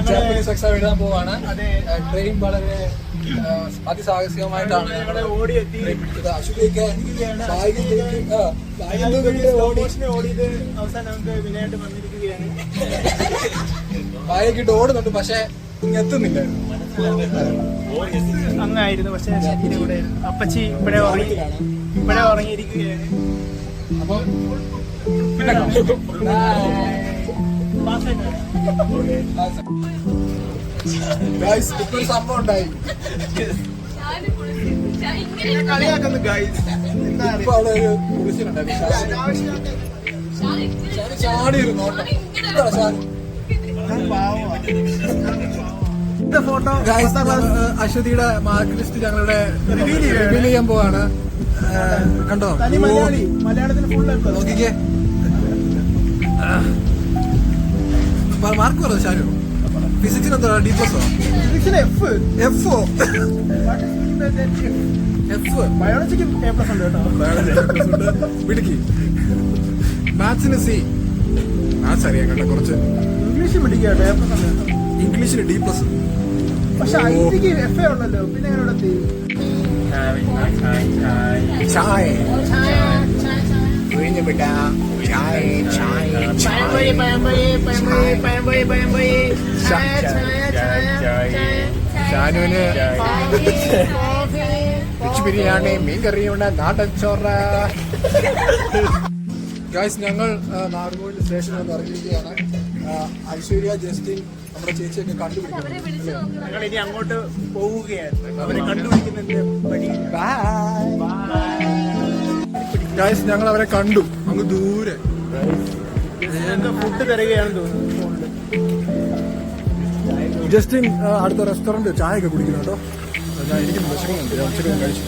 Japanese exam എഴുതാൻ പോവാണ്. Train വളരെ അതിസാഹസികമായിട്ടാണ് അശ്വതിയൊക്കെ വായക്കിട്ട് ഓടുന്നുണ്ട്, പക്ഷെ എത്തുന്നില്ലായിരുന്നു. അങ്ങായിരുന്നു, പക്ഷെ ഇവിടെ അപ്പച്ചി ഇപ്പോഴേ ഉറങ്ങിയിരിക്കുകയാണ്. അപ്പൊ ഇപ്പൊ ഒരു സംഭവം ഉണ്ടായി. കളിയാക്കുന്നു ഇപ്പൊ അവിടെ ഒരു കുറിച്ചിട്ടുണ്ടായിരുന്നു. ചാടിയിരുന്നു ഫോട്ടോ. അശ്വതിയുടെ മാർക്ക് ലിസ്റ്റ് ഞങ്ങളുടെ റിവീൽ ചെയ്യാൻ പോവാണ്. കണ്ടോ? മലയാളത്തിൽ ഫുൾ നോക്കിക്കേ. മാർക്ക് പറഞ്ഞോ ഷാരു? ഫിസിക്സിന് എന്താ ഡി പ്ലസോ? എഫോ? ബയോളജിക്ക് എ പ്ലസ് ഉണ്ട് കേട്ടോ. പിടിക്ക്. മാത്സിന് സി. മാത്സ് അറിയാം കേട്ടോ കുറച്ച്. ഇംഗ്ലീഷ് പിടിക്കട്ടോ, എ പ്ലസ് ഉണ്ട് കേട്ടോ. ഇംഗ്ലീഷിന് ഡി പ്ലസ്. പക്ഷെ ഐറ്റിക്ക് എഫ് എ ഉള്ളല്ലോ, പിന്നെ എങ്ങനെ ചായ ഷാനുവിന് വെച്ച് ബിരിയാണി, മീൻ കറിയുണ്ട്, നാടൻ ചോറ. ഗൈസ്, ഞങ്ങൾ നാഗർകോവിൽ സ്റ്റേഷനിൽ നിന്ന് ഇറങ്ങിയിരിക്കുകയാണ്. ഐശ്വര്യ, ജസ്റ്റിൻ, നമ്മുടെ ചേച്ചിയൊക്കെ കണ്ടുപിടിക്കും. ഞങ്ങൾ ഇനി അങ്ങോട്ട് പോവുകയാണ്. അവരെ കണ്ടുപിടിക്കുന്നതിന്റെ ഗൈസ്, ഞങ്ങൾ അവരെ കണ്ടു അങ്ങ് ദൂരെ. ഫുഡ് തരികയാണെന്ന് തോന്നുന്നു. ജസ്റ്റിൻ അടുത്ത റെസ്റ്റോറന്റ് ചായ ഒക്കെ കുടിക്കുന്നു കേട്ടോ. ഞാൻ എനിക്കും വിശക്കുന്നുണ്ട്, ഞാൻ ഉച്ചയ്ക്ക് കഴിച്ചു.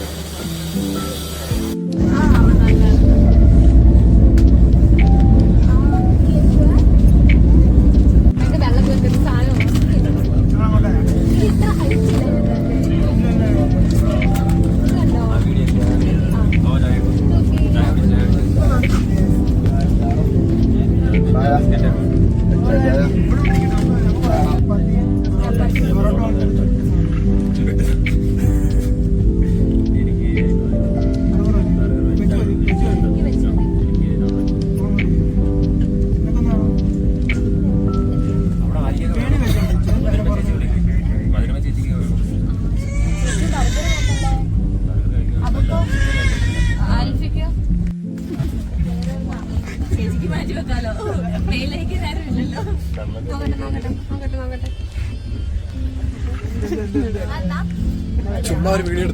ചുമ്മാ ഒരു വീഡിയോ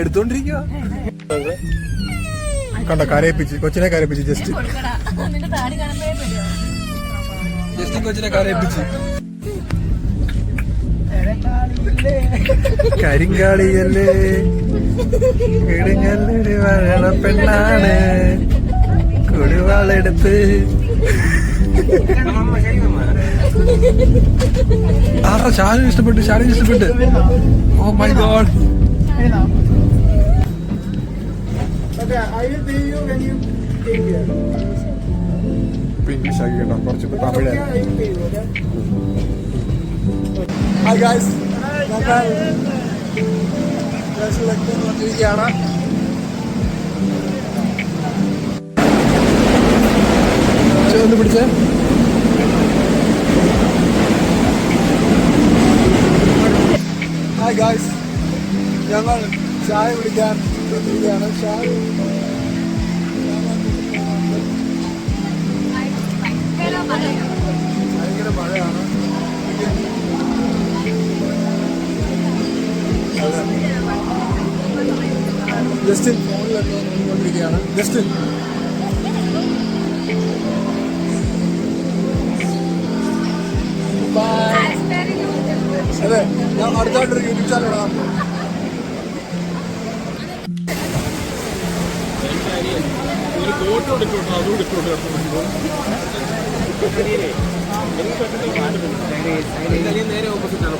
എടുത്തോണ്ടിരിക്കുക. കണ്ടോ, കരയിപ്പിച്ച് കൊച്ചിനെ കരയിപ്പിച്ച്. ജസ്റ്റ് കൊച്ചിനെ കരയിപ്പിച്ച്. കരിങ്കാളിയല്ലേ ഇടുങ്ങല്ലൊരു വഴണ പെണ്ണാണ് കൊടുവാളെടുത്ത്. ഷാനും ഇഷ്ടപ്പെട്ടു, ഷാനും ഇഷ്ടപ്പെട്ടു. Oh my God. ഇംഗ്ലീഷ് ആക്കി കേട്ടോ, കുറച്ച് തമിഴ്. ഹായ് ഗൈസ്, വന്നിരിക്കുകയാണ്. ഒന്ന് പിടിച്ചേ. ഹായ് ഗൈസ്, ഞങ്ങൾ ചായ കുടിക്കാൻ വന്നിരിക്കുകയാണ്. ചായ ഭയങ്കര മഴയാണ്. ജസ്റ്റിൻ ഫോണിലൊക്കെ നോക്കിക്കൊണ്ടിരിക്കുകയാണ്. ജസ്റ്റിൻ, അതെ, ഞാൻ അടുത്തായിട്ടൊരു യൂട്യൂബ് ചാനൽ ഇടാം. നേരെ ഓപ്പോസിറ്റാണ്.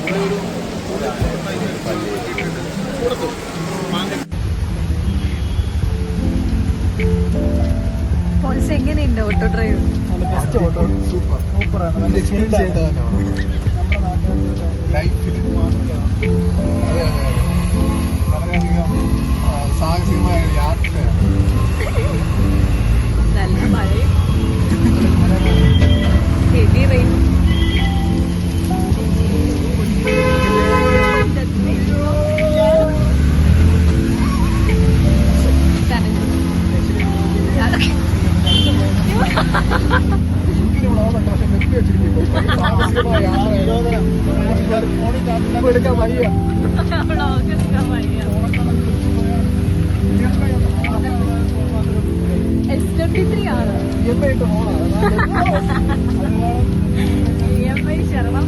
മോൻസ് എങ്ങനെയുണ്ട് ഓട്ടോ ഡ്രൈവ്? സൂപ്പറാണ്. നല്ല എക്സ്പീരിയൻസ് ചെയ്തതാണ് ലൈഫിൽ. വളരെയധികം സാഹസികമായ യാത്രയാണ്. നല്ല മഴയും ഹെവി റെയിൻ. എടുക്കാൻ വയ്യ. S23 ആണ്. EMI ശരണം.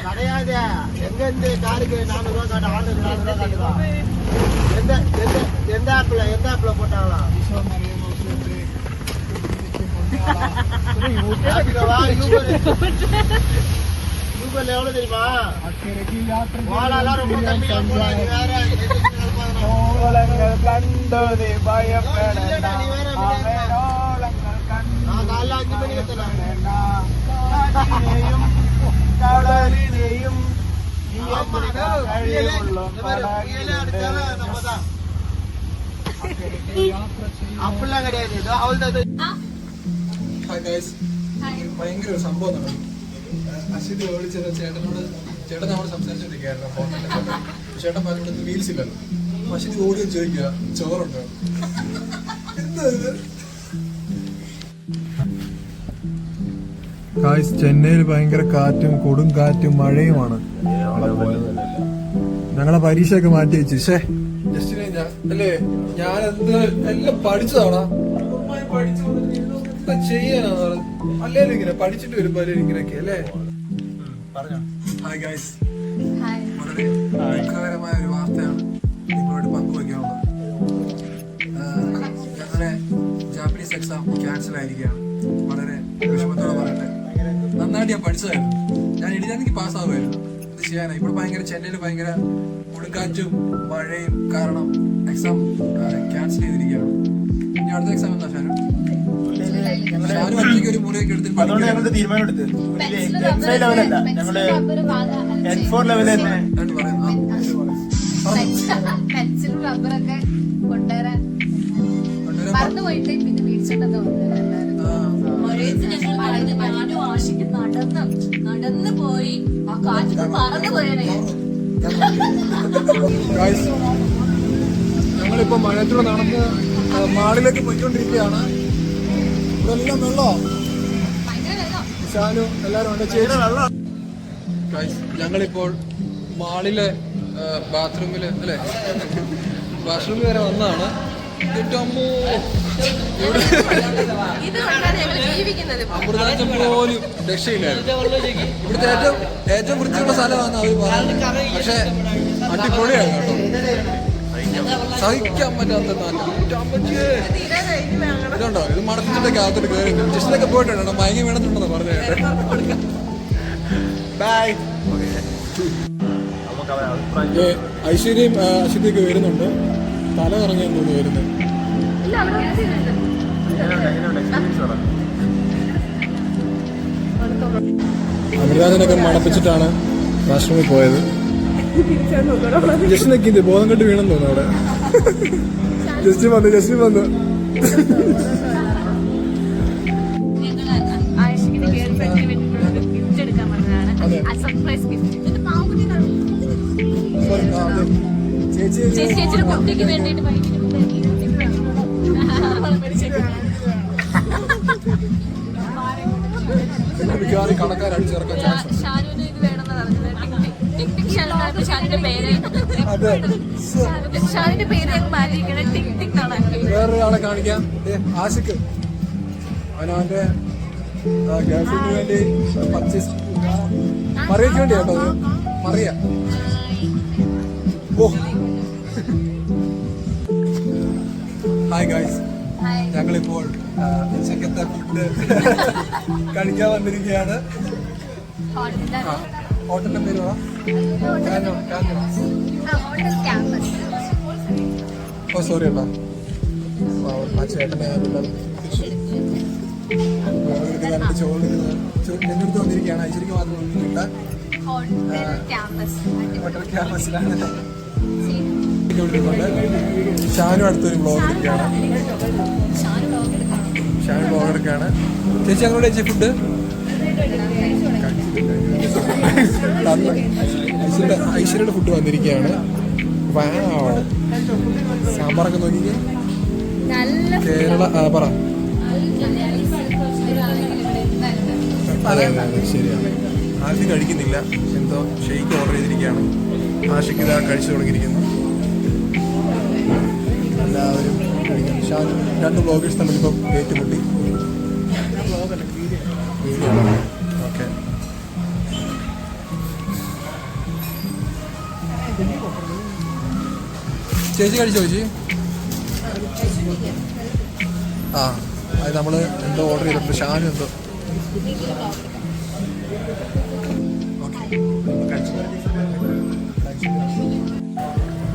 கிடையாது எங்க இருந்து காருக்கு 400 ரூபா காட்டு, ஆண்டு 400 ரூபா காட்டுதா? எந்த ஆப்ல போட்டாங்களா? யூபர்ல எவ்வளவு தெரியுமா? வாழலாம் ரொம்ப கம்மியா போறாங்க. வேற நான் காலைல 5 மணிக்கு எத்தலாம். அப்படிலாம் கிடையாது. ഭയങ്കര ഒരു സംഭവം നടന്നു. അശ്വതി വിളിച്ചത് ചേട്ടൻ നമ്മൾ സംസാരിച്ചോണ്ടിരിക്കുകയായിരുന്നു ഫോണിൽ. ചേട്ടൻ പറഞ്ഞിട്ട് വീൽസ് ഇല്ലല്ലോ. അശ്വതി ഓടി ചോദിക്കുക ചോറുണ്ടോ. എന്താ ഇത്? ചെന്നൈയിൽ ഭയങ്കര കാറ്റും കൊടും കാറ്റും മഴയുമാണ്. ഞങ്ങളെ പരീക്ഷയൊക്കെ മാറ്റി വെച്ചു. ജസ്റ്റിനെ അല്ലേ ഞാൻ എല്ലാം പഠിച്ചതാണോ എന്താ ചെയ്യാനാണ് അല്ലേലും ഇങ്ങനെ പഠിച്ചിട്ട് വരുമ്പോ ഇങ്ങനെയൊക്കെ അല്ലേ. ഹായ് ഗൈസ്, വളരെ ദുഃഖകരമായ ഒരു വാർത്തയാണ് നിങ്ങളോട് പങ്കുവയ്ക്കാനുള്ളത്. ഞങ്ങളുടെ ജാപ്പനീസ് എക്സാം ക്യാൻസൽ ആയിരിക്കുകയാണ്. വളരെ വിഷമത്തോടെ പറയട്ടെ. നന്നായിട്ട് ഞാൻ പഠിച്ചതായിരുന്നു. ഞാൻ എഴുതാനെനിക്ക് പാസ്സാവുമായിരുന്നു. ഇത് ചെയ്യാനായി ഇവിടെ ഭയങ്കര ചെന്നൈയിൽ ഭയങ്കര കൊടുങ്കാറ്റും മഴയും കാരണം എക്സാം ക്യാൻസൽ ചെയ്തിരിക്കുകയാണ്. ഇനി അടുത്ത എക്സാം എന്താ ഷാനു? ഷാനു ഒറ്റയ്ക്ക് ഒരു മുറിയൊക്കെ എടുത്തിട്ട് തീരുമാനം എടുത്ത് ലെവലല്ല ഞങ്ങള് N4 ലെവൽ തന്നെ പെൻസിലും റബ്ബറൊക്കെ കൊണ്ടുവരാൻ മറന്നു പോയിട്ട് പിന്നെ മേടിച്ചിട്ടുണ്ടോ. നടന്ന് പോയി ആ കാറ്റ് പറന്നു പോയേ. ഞങ്ങളിപ്പോ മഴയത്തൂടെ നടന്ന് മാളിലേക്ക് പോയിക്കൊണ്ടിരിക്കുകയാണ്. ഇവിടെ എല്ലാം വെള്ളോ. ഷാനു എല്ലാരും ഉണ്ട്. ഞങ്ങളിപ്പോൾ മാളിലെ ബാത്റൂമില് അല്ലെ വാഷ്റൂമിൽ വരെ വന്നതാണ്. അമൃതാഞ്ചം പോലും രക്ഷയില്ലായിരുന്നു. ഇവിടുത്തെ ഏറ്റവും വൃത്തിയുള്ള സ്ഥലമാണ് അവർ പറഞ്ഞത്. പക്ഷെ അടിപൊളിയാണ് കേട്ടോ. സഹിക്കാൻ പറ്റാത്ത ഇതുണ്ടോ. ഇത് മണത്തിട്ടൊക്കെ അകത്തോട്ട് കയറി ജസ്റ്റിലൊക്കെ പോയിട്ടുണ്ടോ മയങ്ങി വീണുണ്ടെന്ന് പറഞ്ഞു കേട്ടെ. ബൈ. ഐശ്വര്യയും അശ്വതിയൊക്കെ വരുന്നുണ്ട്. തല കറങ്ങാൻ തോന്നുന്നു വരുന്നത്. അമൃതാജനൊക്കെ മണപ്പിച്ചിട്ടാണ് വാഷ്റൂമിൽ പോയത്. ജസ്റ്റിനൊക്കെ ഇത് ബോധം കെട്ട് വീണെന്ന് തോന്നുന്നു അവിടെ. ജസ്റ്റ് വന്നു. ചേച്ചിയുടെ കുട്ടിക്ക് വേണ്ടിയിട്ട് മിക്കവാറും കടക്കാരാണ് ചേർക്കാൻ ചാൻസ്. ഷാനുവിന് ഇത് വേണമെന്ന് പറഞ്ഞത്. ഷാനുവിന്റെ പേര് മാറ്റിയിരിക്കണേ ടിക് ടിക് എന്നാണ്. വേറൊരാളെ കാണിക്കാം. ആഷിക്ക് അവനവന്റെ ഗേൾഫ്രണ്ടിന് വേണ്ടി പർച്ചേസ് മറിയക്ക് വേണ്ടി കേട്ടോ. മറിയ ഓ ഹായ് ഗൈസ്, ഞങ്ങളിപ്പോൾ ഉച്ചക്കത്തെ ഫുഡ് കഴിക്കാൻ വന്നിരിക്കുകയാണ്. ഹോട്ടലിന്റെ പേര് പറ. Hotel campus. ഓ സോറി കേട്ടോ. ആ ചേട്ടനെ എന്റെ അടുത്ത് വന്നിരിക്കുകയാണ്. ഐശ്വര്യക്ക് മാത്രം വന്നിട്ടില്ല. Hotel campus. ഹോട്ടൽ ക്യാമ്പസിലാണ്. ഷാനു അടുത്തൊരു ബ്ലോഗ് എടുക്കുകയാണ്. ഷാനു ബ്ലോഗ് എടുക്കുകയാണ്. ചേച്ചി ഞങ്ങളുടെ ചേച്ചി ഫുഡ് ഐശ്വര്യയുടെ ഫുഡ് വന്നിരിക്കുകയാണ്. സാമ്പാറൊക്കെ നോക്കിക്കേ. കേരള പറ. അതെ അതെ ശരിയാണ്. ആദ്യം കഴിക്കുന്നില്ല, എന്തോ ഷെയ്ക്ക് ഓർഡർ ചെയ്തിരിക്കുകയാണ്. ആഷിക്ക് ഇതാ കഴിച്ചു തുടങ്ങിയിരിക്കുന്നു. എല്ലാവരും കഴിക്കുന്നു. ഷാനു 2 ബ്ലോഗേഴ്സ് തമ്മിലിപ്പം ഏറ്റുമുട്ടി. ഓക്കെ ചേച്ചി കഴിച്ചോ ചേച്ചി? ആ അത് നമ്മൾ എന്തോ ഓർഡർ ചെയ്തിട്ടുണ്ട്. ഷാനു എന്തോ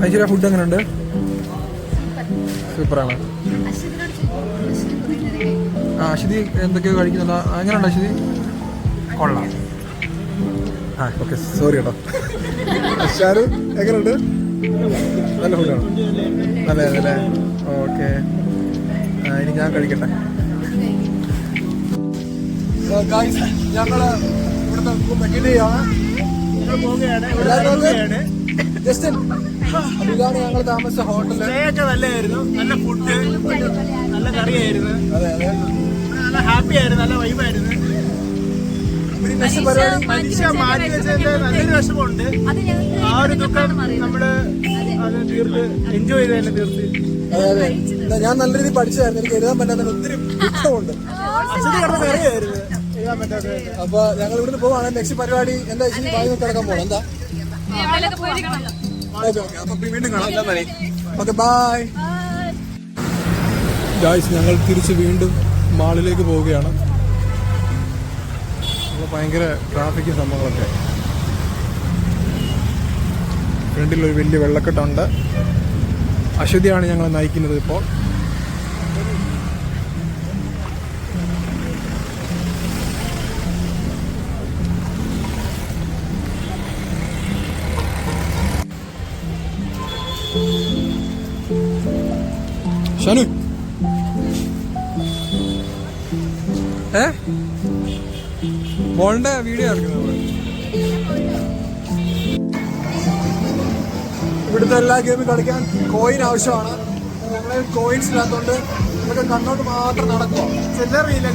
ഐശ്വര്യ ഫുഡ് എങ്ങനെയുണ്ട്? സൂപ്പറാണ്. ആ അശ്വതി എന്തൊക്കെയോ കഴിക്കുന്നുണ്ടോ? എങ്ങനെയുണ്ട് അശ്വതി? കൊള്ളാം. ആ ഓക്കെ സോറി കേട്ടോ. ഷാരു എങ്ങനെയുണ്ട്? നല്ല ഫുഡാണ്. നല്ല അല്ലേ? ഓക്കെ ഇനി ഞാൻ കഴിക്കട്ടെ. ഞങ്ങള് ഇവിടുത്തെ ജസ്റ്റ് ഇതാണ് ഞങ്ങൾ താമസിച്ച ഹോട്ടല്. നല്ലായിരുന്നു, നല്ല ഫുഡ്, നല്ല കറിയായിരുന്നു. അതെ അതെ നല്ല ഹാപ്പി ആയിരുന്നു, നല്ല വൈബായിരുന്നു. മനുഷ്യ മാറ്റി വെച്ചതിന്റെ നല്ലൊരു വിഷമമുണ്ട്. ആ ഒരു ദുഃഖം നമ്മള് അത് തീർത്ത് എൻജോയ് ചെയ്ത് തന്നെ തീർത്ത്. അതെ അതെ ഞാൻ നല്ല രീതിയിൽ പഠിച്ചതായിരുന്നു. എനിക്ക് എഴുതാൻ പറ്റാത്ത ഒത്തിരി ദുഃഖമുണ്ട്. കറിയായിരുന്നു എഴുതാൻ പറ്റാത്ത. അപ്പൊ ഞങ്ങൾ ഇവിടുന്ന് പോവാണ്. നെക്സ്റ്റ് പരിപാടി എന്താ വെച്ചാൽ വായി കിടക്കാൻ പോകണം. എന്താ ഓക്കെ ഓക്കെ അപ്പൊ വീണ്ടും കാണാം. Okay bye guys. ഞങ്ങൾ തിരിച്ച് വീണ്ടും മാളിലേക്ക് പോവുകയാണ്. ഭയങ്കര ട്രാഫിക് സംഭവങ്ങളൊക്കെ. ഫ്രണ്ടിൽ ഒരു വലിയ വെള്ളക്കെട്ടുണ്ട്. അശ്വതിയാണ് ഞങ്ങൾ നയിക്കുന്നത് ഇപ്പോൾ. ഷാനു മോളുടെ വീഡിയോ ഇറക്കുന്നത്. ഇവിടുത്തെ എല്ലാ ഗെയിമും കളിക്കാൻ കോയിൻ ആവശ്യമാണ്. ഞങ്ങളെ കോയിൻസ് ഇല്ലാത്തതുകൊണ്ട് നമുക്ക് കണ്ണോട്ട് മാത്രം നടക്കുക. ചില്ലറയില്ല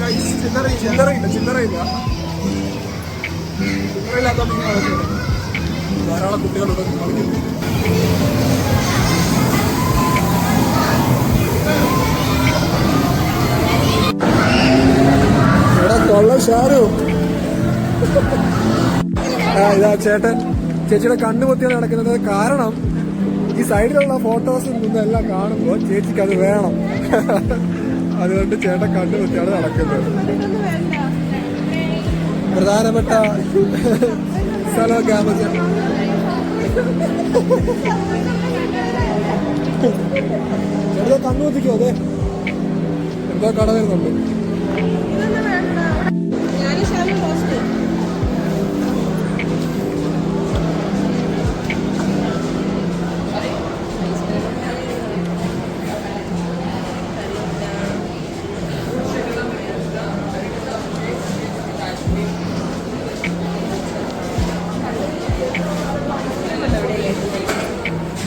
ചില്ലറയില്ലാത്തോണ്ട് ധാരാളം കുട്ടികളുണ്ട് കളിക്കുന്നു. കൊള്ള ഷാരു. ഇതാ ചേട്ടൻ ചേച്ചിയുടെ കണ്ണു പൊത്തിയാണ് നടക്കുന്നത്. കാരണം ഈ സൈഡിലുള്ള ഫോട്ടോസിൽ നിന്നെല്ലാം കാണുമ്പോൾ ചേച്ചിക്ക് അത് വേണം. അതുകൊണ്ട് ചേട്ടൻ കണ്ണു പൊത്തിയാണ് നടക്കുന്നത്. പ്രധാനപ്പെട്ട സ്ഥലം ക്യാമ്പസ്. ചേട്ടാ കണ്ണു പൊത്തിക്കോ. അതെ എന്തോ കട വരുന്നുണ്ട്.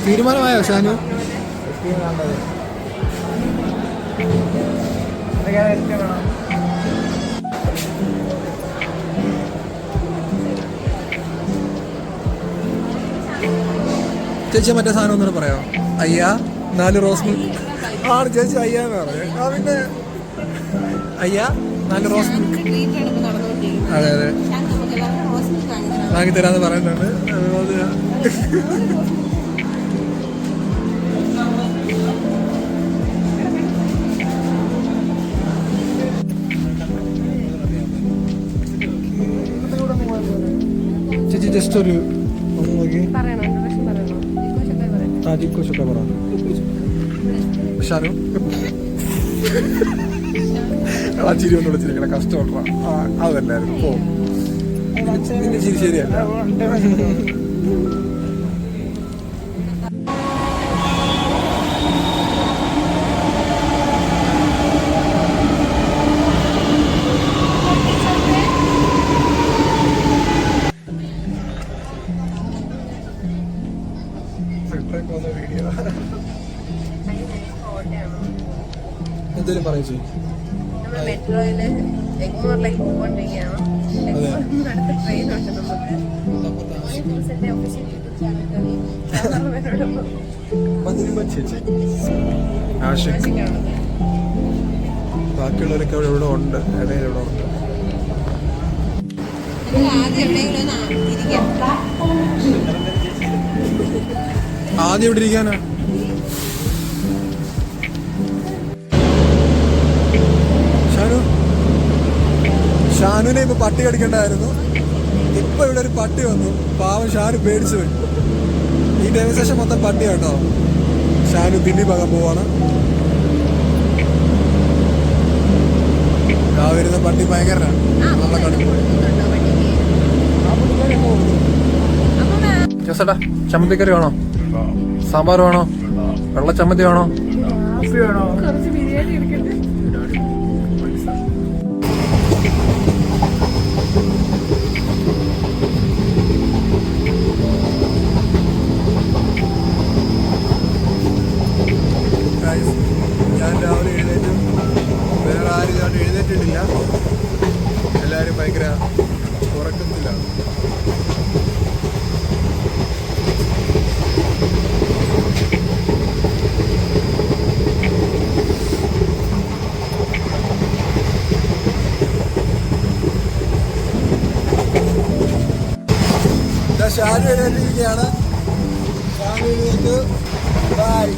തീരുമാനമായോ ഷാനു? ചേച്ചി മറ്റേ സാധനം ഒന്നും പറയാം. അയ്യാ 4 റോസ് മിൽക്ക് ആണ് ചേച്ചി അയ്യാന്ന് പറഞ്ഞു. ആ പിന്നെ അയ്യാ 4 റോസ് മിൽക്ക്. അതെ അതെ വാങ്ങി തരാന്ന് പറയുന്നുണ്ട്. ജസ്റ്റ് ഒരു ഒന്ന് നോക്കി. പറയണോ ഇൻട്രൊഡക്ഷൻ പറയണോ? ആ ജിക്കോ ഷൊക്കെ പറ. ഷാനു ആ ചിരി ഒന്ന് വിളിച്ചിരിക്കണ കഷ്ടപ്പെട്ടാ. അതല്ലായിരുന്നു പോ. നിന്റെ ചിരി ശരിയല്ല. എന്തേലും പറയൂ. മെട്രോയില് എഗ്മോറിലേക്ക് പോയിക്കൊണ്ടിരിക്കുകയാണ്. അടുത്ത ട്രെയിൻ ഉണ്ട് നമുക്ക്. ന്യൂസിന്റെ ഒഫീഷ്യൽ യൂട്യൂബ് ചാനൽ ബാക്കിയുള്ളവരൊക്കെ ഇവിടെ ഉണ്ട്. ഇടയിൽ ഇവിടെ ഉണ്ട്. ആദ്യം ഇവിടെ ഇരിക്കാനാ. ഷാനുവിനെ ഇപ്പൊ പട്ടി കടിക്കണ്ടായിരുന്നു. ഇപ്പൊ ഇവിടെ ഒരു പട്ടി വന്നു. പാവം ഷാനു പേടിച്ചു പോയി. ഈ ഡെമോൺസ്ട്രേഷൻ മൊത്തം പട്ടി കേട്ടോ. ഷാനു തിന്നി പകാൻ പോവാണ്. ആ വരുന്ന പട്ടി ഭയങ്കര നമ്മളെ കടിക്കും. ചേട്ടാ ചമ്മന്തിക്കറി വേണോ? സാമ്പാർ വേണോ? വെള്ള ചമ്മന്തി വേണോ? കുറച്ച് ബിരിയാണി എടുക്കട്ടെ. ഞാൻ രാവിലെ എഴുന്നേറ്റ് വേറെ ആരും ഇതാണ്ട് എഴുന്നേറ്റിട്ടില്ല. എല്ലാവരും ഭയങ്കര ഉറക്കത്തിലാണ്. ഷാനു എഴുന്നേറ്റിരിക്കുകയാണ്. ഷാനു എഴുന്നേറ്റ് ബൈ.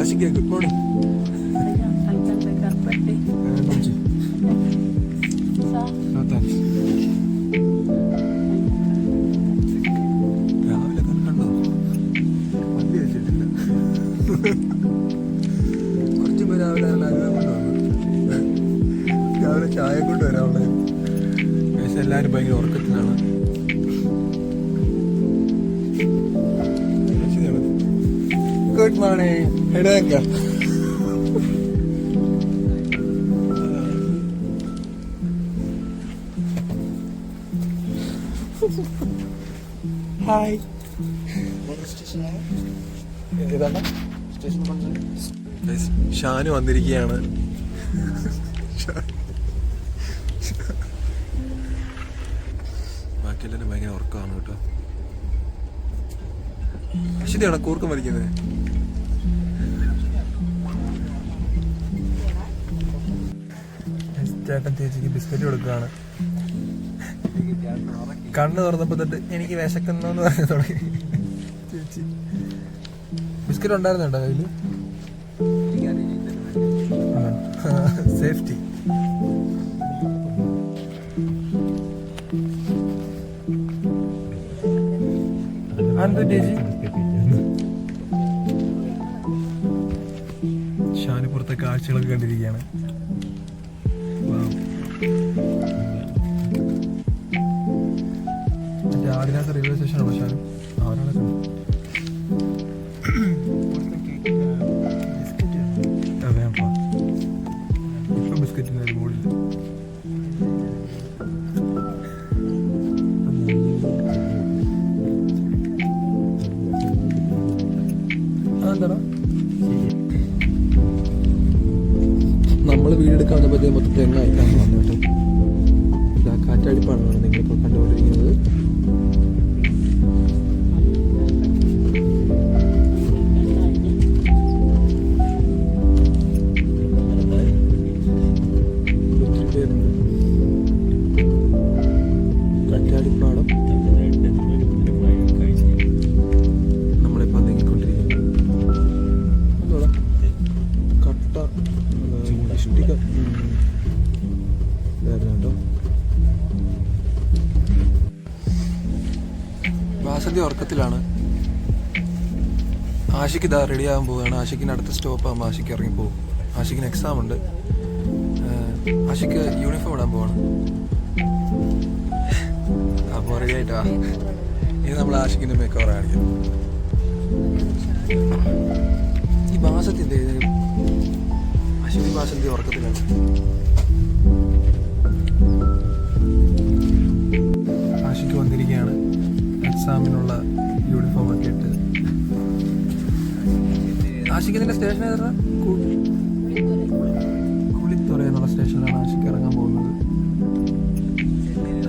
Aashiq good morning. രാവിലെ കണ്ടോ വണ്ടി വെച്ചിട്ടില്ല. കുറച്ചും പേര് രാവിലെ അലുവ കൊണ്ടുവന്നു. രാവിലെ ചായ കൊണ്ട് വരാനുള്ള പക്ഷെ എല്ലാവരും ഭയങ്കര ഉറക്കത്തിലാണ്. Good morning. എഴുതേക്ക ഹായ്. ഷാനു വന്നിരിക്കുകയാണ്. ബാക്കിയെല്ലാവരും ഭയങ്കര ഉറക്കമാണ് കേട്ടോ. ശരിയാണോ കൂർക്കം വലിക്കുന്നത്? ചേട്ടൻ ചേച്ചിക്ക് ബിസ്ക്കറ്റ് കൊടുക്കുകയാണ്. കണ്ണ് തുറന്നപ്പോ തൊട്ട് എനിക്ക് വിശക്കുന്നു എന്ന് പറഞ്ഞു തുടങ്ങി ചേച്ചി. ബിസ്ക്കറ്റ് ഉണ്ടായിരുന്നു കേട്ടോ കയ്യില്. സേഫ്റ്റി. ഷാനുപുറത്തെ കാഴ്ചകളൊക്കെ കണ്ടിരിക്കുകയാണ്. മറ്റേ ആടിനകത്ത് റെയിൽവേ സ്റ്റേഷനാണോ ഷാനു? അവരാളെ കണ്ടു. ഇപ്പൊ ബിസ്ക്കറ്റിന് ഒരു മൂടില്ല. അതെന്താ നമ്മള് വീടെടുക്കാൻ വന്നപ്പോഴത്തേ മൊത്തം തെങ്ങായിട്ടാണ് വന്നിട്ട്. ഇതാ കാറ്റാടിപ്പാണ് നിങ്ങളിപ്പോൾ കണ്ടുകൊണ്ടിരിക്കുന്നത്. ഒത്തിരി പേരുണ്ട്. കാറ്റാടിപ്പാടം ബാസന്തി ഉറക്കത്തിലാണ്. ആഷിക്ക് ഇതാ റെഡി ആകാൻ പോവുകയാണ്. ആഷിക്കിന് അടുത്ത സ്റ്റോപ്പ് ആകുമ്പോൾ ആഷിക്ക് ഇറങ്ങിപ്പോകും. ആഷിക്കിന് എക്സാം ഉണ്ട്. ആഷിക്ക് യൂണിഫോം ഇടാൻ പോവാണ്. അപ്പോൾ റെഡി ആയിട്ടാ ഇനി നമ്മൾ ആഷിക്കിന്റെ മേക്കോവർ കാണിക്കാം. ഈ ബാസത്തിന്റെ ആഷിക്ക് ബാസന്തി ഉറക്കത്തിലാണ്. ആഷിക്ക് വന്നിരിക്കുകയാണ് എക്സാമിനുള്ള യൂണിഫോം ഒക്കെ ഇട്ട്. ആഷിക്ക് ഇതിന്റെ സ്റ്റേഷൻ ഏതാ? കുളിത്തുറ എന്നുള്ള സ്റ്റേഷനിലാണ് ആഷിക്ക് ഇറങ്ങാൻ പോകുന്നത്.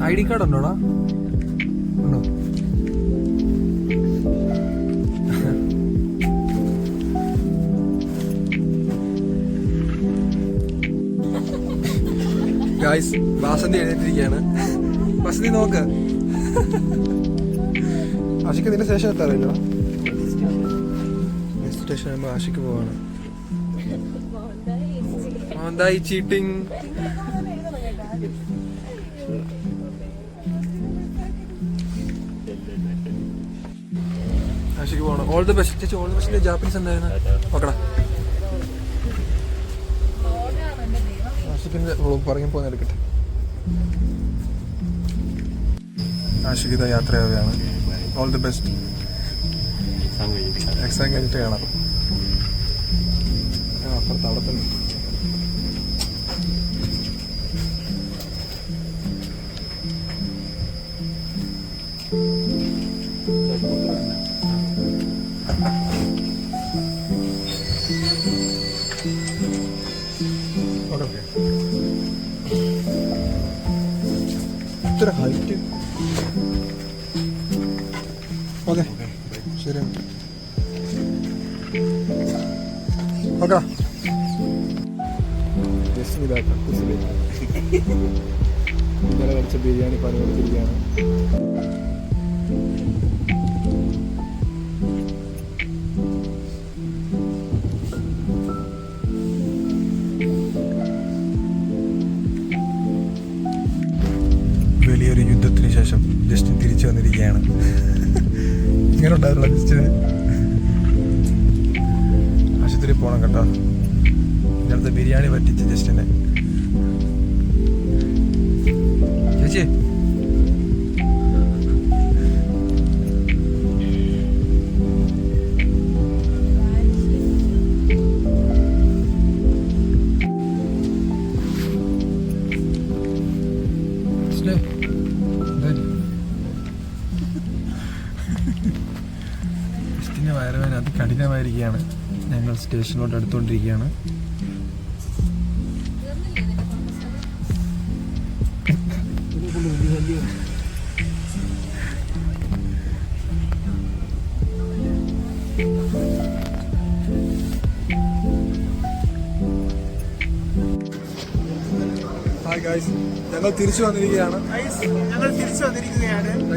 ID കാർഡ് ഉണ്ടോടാ? ഉണ്ടോ? ഗായ്സ്, വാസന്തി എഴുതിയിരിക്കുകയാണ്. വസന്തി നോക്ക്. ആഷിക്ക് ഇതിന്റെ സ്റ്റേഷൻ എത്താറില്ലോ. സ്റ്റേഷൻ ആകുമ്പോൾ ആഷിക്ക് പോവാണ്. എന്തായി ചീറ്റിംഗ്? ആഷിക്ക് പോകണം. ഓൾ ദി ബെസ്റ്റ് ചേച്ചി. ഓൾ ദി ബെസ്റ്റ് ജാപ്പനീസ് എന്തായിരുന്നു നോക്കടാ. ആഷിക്കിന്റെ പറഞ്ഞു പോകുന്ന എടുക്കട്ടെ. ആഷിക്ക് ഇതാ യാത്രയാവുകയാണ്. All the best. എക്സാം കഴിഞ്ഞിട്ട് കാണാം. അപ്പുറത്ത് അവിടെ തന്നെ. ഇത്ര ഹൈറ്റ്. ഓക്കെ ശരി. ഓക്കെ ഇന്നലെ കഴിച്ച ബിരിയാണി പണി കൊടുത്തിരിക്കുകയാണ്. വലിയൊരു യുദ്ധത്തിന് ശേഷം ജസ്റ്റിൻ തിരിച്ചു വന്നിരിക്കുകയാണ്. ഇങ്ങനെ ഉണ്ടായിരുന്നോ ജസ്റ്റിന്? ആശുപത്രി പോകണം കേട്ടോ. ഇന്നലത്തെ ബിരിയാണി പറ്റിച്ച് ജസ്റ്റിനെ. ചേച്ചി ജസ്റ്റിന്റെ വയറുവേദന അതികഠിനമായിരിക്കുകയാണ്. ഞങ്ങൾ സ്റ്റേഷനിലോട്ട് അടുത്തുകൊണ്ടിരിക്കുകയാണ്. ഹായ് ഗൈസ്, ഞങ്ങൾ തിരിച്ചു വന്നിരിക്കുകയാണ്.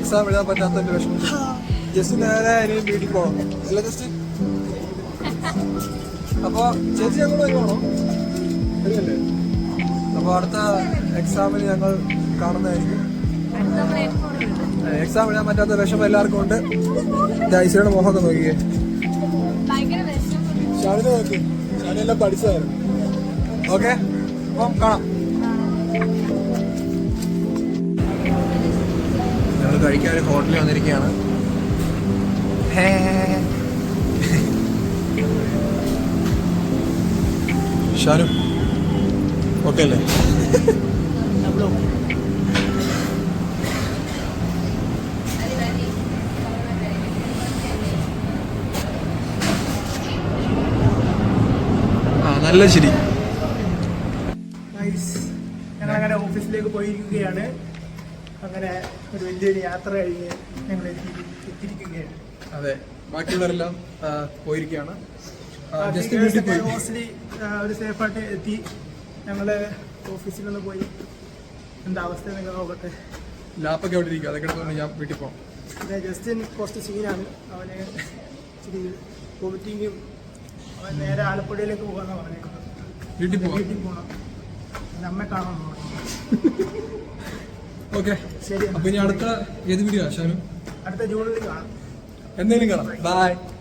എക്സാം എഴുതാൻ പറ്റാത്തതിന്റെ വിഷമം. ജസ്റ്റ് നേരെ ഇനിയും വീട്ടിൽ പോകണം അല്ല ജസ്റ്റ്? അപ്പൊ ചേച്ചി ഞങ്ങൾ വരുവാണോ? ശരിയല്ലേ? അപ്പൊ അടുത്ത എക്സാമിന് ഞങ്ങൾ കാണുന്നതായിരിക്കും. എക്സാം എഴുതാൻ പറ്റാത്ത വിഷമം എല്ലാവർക്കും ഉണ്ട്. ഐശ്വര്യയുടെ മുഖമൊക്കെ നോക്കിയേ. ഷാനിനെ നോക്കി. ഷാനെല്ലാം പഠിച്ചതായിരുന്നു. ഓക്കെ, അപ്പം കാണാം. ഞങ്ങൾ കഴിക്കാൻ ഒരു ഹോട്ടലിൽ വന്നിരിക്കുകയാണ്. ഷാനു ഓക്കെ അല്ലേ? നല്ല ശരി. ഞങ്ങളങ്ങനെ ഓഫീസിലേക്ക് പോയിരിക്കുകയാണ്. അങ്ങനെ ഒരു വലിയൊരു യാത്ര കഴിഞ്ഞ് ഞങ്ങൾ എത്തിയിരിക്കുകയാണ്. അതെ, ബാക്കിയുള്ളവരെല്ലാം പോയിരിക്കുകയാണ്. മോസ്റ്റ്ലി ഒരു സേഫായിട്ട് എത്തി. ഞങ്ങൾ ഓഫീസിലൊന്ന് പോയി എന്താ അവസ്ഥ എന്നൊക്കെ നോക്കട്ടെ. ലാപ്പൊക്കെ അവിടെ ഇരിക്കും. അതൊക്കെ എടുത്തുകൊണ്ട് ഞാൻ വീട്ടിൽ പോകാം. പിന്നെ ജസ്റ്റിൻ കുറച്ച് സീനാണ്. അവന് ഇച്ചിരി വോമിറ്റിങ്ങും. അവൻ നേരെ ആലപ്പുഴയിലേക്ക് പോകാമെന്നാണ് പറഞ്ഞേക്കുന്നത്. വീട്ടിൽ പോകണം. അമ്മ കാണണം. ഓക്കെ ശരി. അപ്പൊ ഇനി അടുത്ത ഏത് വീഡിയോ ഷാനു? അടുത്ത ജൂണിൽ കാണാം. എന്തെങ്കിലും കാണാം. ബൈ.